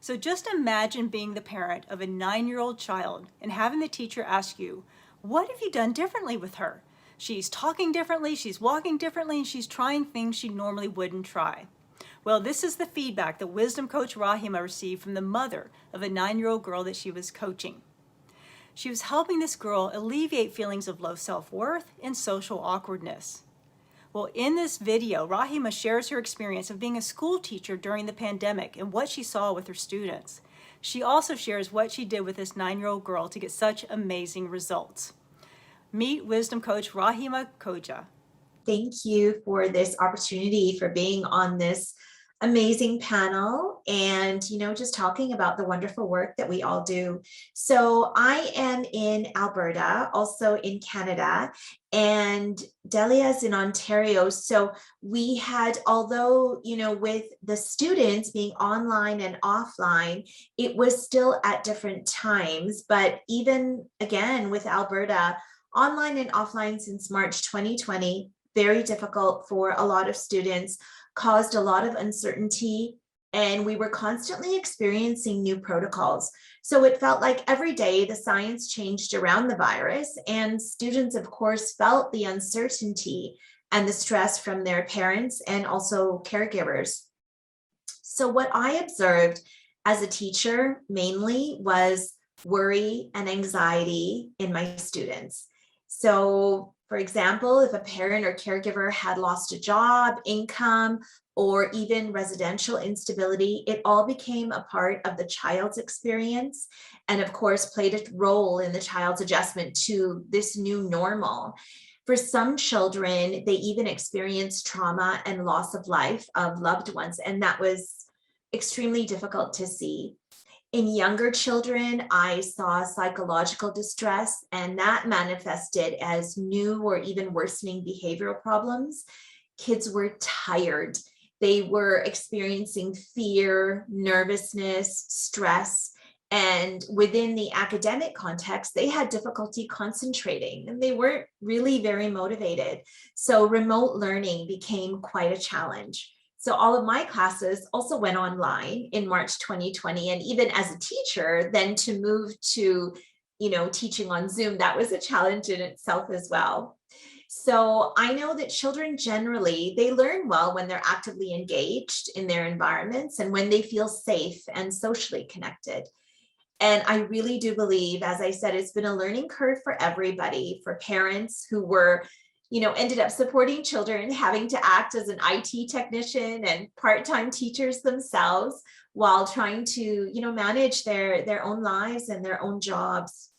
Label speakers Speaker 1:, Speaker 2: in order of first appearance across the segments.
Speaker 1: So just imagine being the parent of a 9-year-old child and having the teacher ask you, what have you done differently with her? She's talking differently, she's walking differently, and she's trying things she normally wouldn't try. Well, this is the feedback that wisdom coach Rahima received from the mother of a 9-year-old girl that she was coaching. She was helping this girl alleviate feelings of low self-worth and social awkwardness. Well, in this video, Rahima shares her experience of being a school teacher during the pandemic and what she saw with her students. She also shares what she did with this 9-year-old girl to get such amazing results. Meet wisdom coach Rahima Koja.
Speaker 2: Thank you for this opportunity for being on this amazing panel and, just talking about the wonderful work that we all do. So I am in Alberta, also in Canada, and Delia's in Ontario. So we had, although, with the students being online and offline, it was still at different times. But even again, with Alberta, online and offline since March 2020, very difficult for a lot of students, caused a lot of uncertainty, and we were constantly experiencing new protocols. So it felt like every day the science changed around the virus, and students, of course, felt the uncertainty and the stress from their parents and also caregivers. So what I observed as a teacher mainly was worry and anxiety in my students. So, for example, if a parent or caregiver had lost a job, income, or even residential instability, it all became a part of the child's experience and, of course, played a role in the child's adjustment to this new normal. For some children, they even experienced trauma and loss of life of loved ones, and that was extremely difficult to see. In younger children, I saw psychological distress, and that manifested as new or even worsening behavioral problems. Kids were tired. They were experiencing fear, nervousness, stress, and within the academic context, they had difficulty concentrating and they weren't really very motivated. So remote learning became quite a challenge. So all of my classes also went online in March 2020. And even as a teacher, then to move to, teaching on Zoom, that was a challenge in itself as well. So I know that children generally, they learn well when they're actively engaged in their environments and when they feel safe and socially connected. And I really do believe, as I said, it's been a learning curve for everybody, for parents who were ended up supporting children, having to act as an IT technician and part-time teachers themselves while trying to, manage their own lives and their own jobs.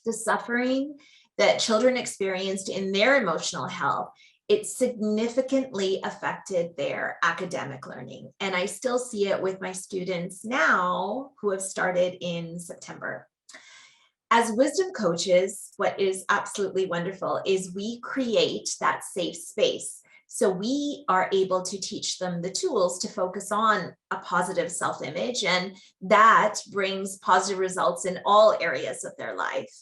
Speaker 2: The suffering that children experienced in their emotional health, it significantly affected their academic learning. And I still see it with my students now who have started in September. As wisdom coaches, what is absolutely wonderful is we create that safe space. So we are able to teach them the tools to focus on a positive self-image, and that brings positive results in all areas of their life.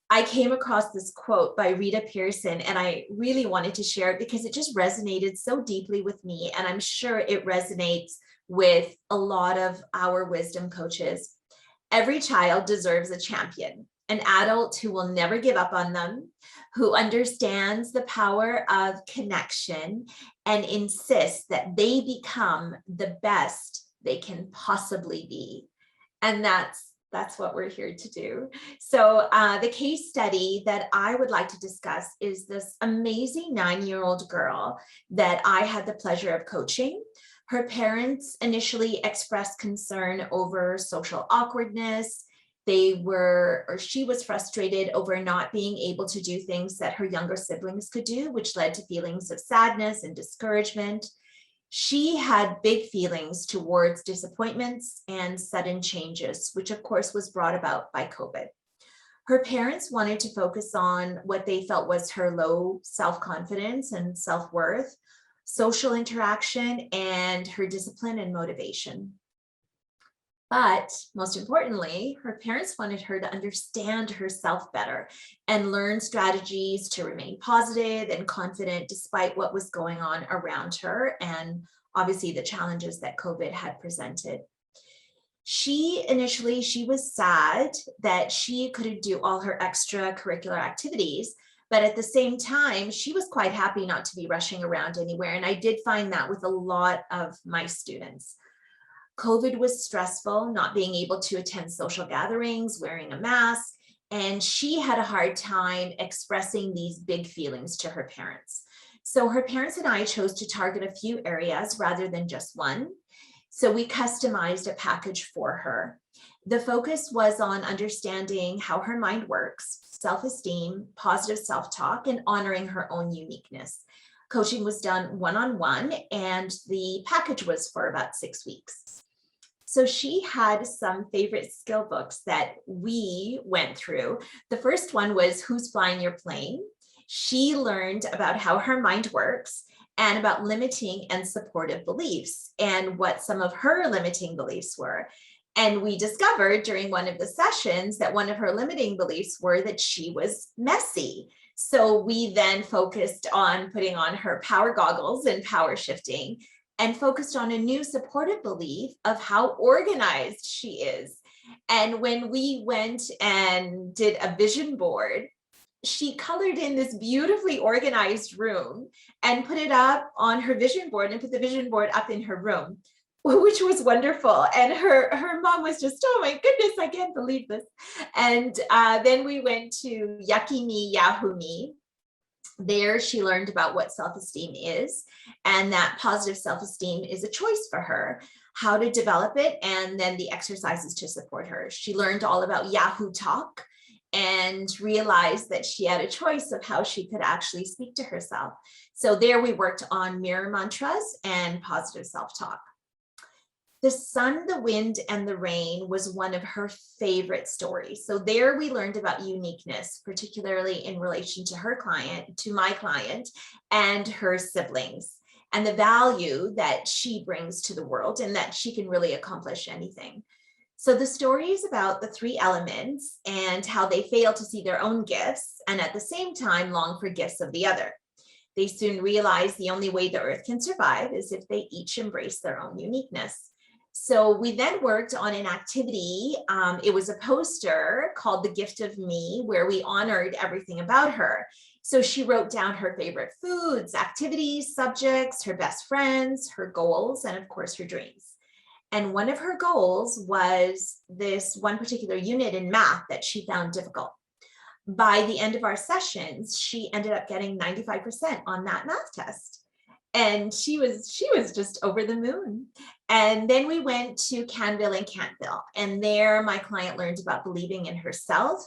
Speaker 2: I came across this quote by Rita Pearson, and I really wanted to share it because it just resonated so deeply with me, and I'm sure it resonates with a lot of our wisdom coaches. Every child deserves a champion, an adult who will never give up on them, who understands the power of connection and insists that they become the best they can possibly be. And that's what we're here to do. So the case study that I would like to discuss is this amazing 9-year-old girl that I had the pleasure of coaching. Her parents initially expressed concern over social awkwardness. She was frustrated over not being able to do things that her younger siblings could do, which led to feelings of sadness and discouragement. She had big feelings towards disappointments and sudden changes, which of course was brought about by COVID. Her parents wanted to focus on what they felt was her low self-confidence and self-worth, social interaction, and her discipline and motivation. But most importantly, her parents wanted her to understand herself better and learn strategies to remain positive and confident despite what was going on around her and obviously the challenges that COVID had presented. She was sad that she couldn't do all her extracurricular activities, but at the same time, she was quite happy not to be rushing around anywhere. And I did find that with a lot of my students. COVID was stressful, not being able to attend social gatherings, wearing a mask, and she had a hard time expressing these big feelings to her parents. So her parents and I chose to target a few areas rather than just one. So we customized a package for her. The focus was on understanding how her mind works, self-esteem, positive self-talk, and honoring her own uniqueness. Coaching was done one-on-one, and the package was for about 6 weeks. So she had some favorite skill books that we went through. The first one was Who's Flying Your Plane? She learned about how her mind works and about limiting and supportive beliefs and what some of her limiting beliefs were. And we discovered during one of the sessions that one of her limiting beliefs were that she was messy. So we then focused on putting on her power goggles and power shifting, and focused on a new supportive belief of how organized she is. And when we went and did a vision board, she colored in this beautifully organized room and put it up on her vision board and put the vision board up in her room, which was wonderful. And her mom was just, oh my goodness, I can't believe this. And then we went to Yucky Me, Yahoo Me. There, she learned about what self-esteem is, and that positive self-esteem is a choice for her, how to develop it, and then the exercises to support her. She learned all about Yahoo Talk and realized that she had a choice of how she could actually speak to herself. So there we worked on mirror mantras and positive self-talk. The Sun, the Wind, and the Rain was one of her favorite stories. So there we learned about uniqueness, particularly in relation to her client, to my client, and her siblings, and the value that she brings to the world and that she can really accomplish anything. So the story is about the 3 elements and how they fail to see their own gifts and at the same time long for gifts of the other. They soon realize the only way the earth can survive is if they each embrace their own uniqueness. So we then worked on an activity. It was a poster called The Gift of Me, where we honored everything about her. So she wrote down her favorite foods, activities, subjects, her best friends, her goals, and of course, her dreams. And one of her goals was this one particular unit in math that she found difficult. By the end of our sessions, she ended up getting 95% on that math test. And she was just over the moon. And then we went to Canville and Cantville. And there my client learned about believing in herself,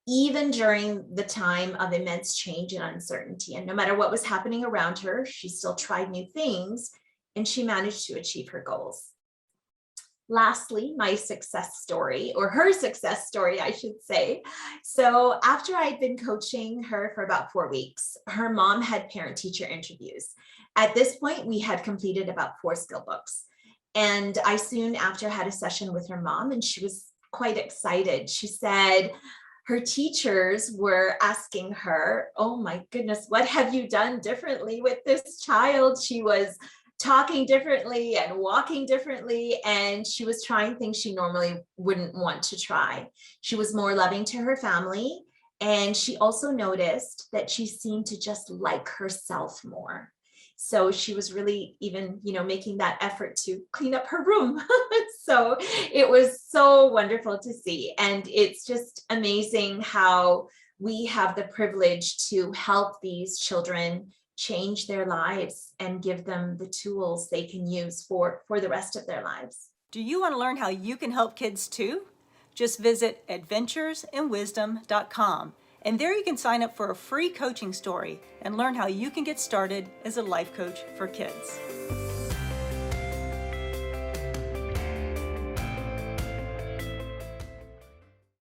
Speaker 2: even during the time of immense change and uncertainty. And no matter what was happening around her, she still tried new things and she managed to achieve her goals. Lastly, my success story, or her success story, I should say. So after I'd been coaching her for about 4 weeks, her mom had parent-teacher interviews. At this point, we had completed about 4 skill books. And I soon after had a session with her mom, and she was quite excited. She said her teachers were asking her, oh my goodness, what have you done differently with this child? She was talking differently and walking differently, and she was trying things she normally wouldn't want to try. She was more loving to her family, and she also noticed that she seemed to just like herself more. So she was really even, making that effort to clean up her room. So it was so wonderful to see. And it's just amazing how we have the privilege to help these children change their lives and give them the tools they can use for the rest of their lives.
Speaker 1: Do you want to learn how you can help kids too? Just visit adventuresinwisdom.com, and there you can sign up for a free coaching story and learn how you can get started as a life coach for kids.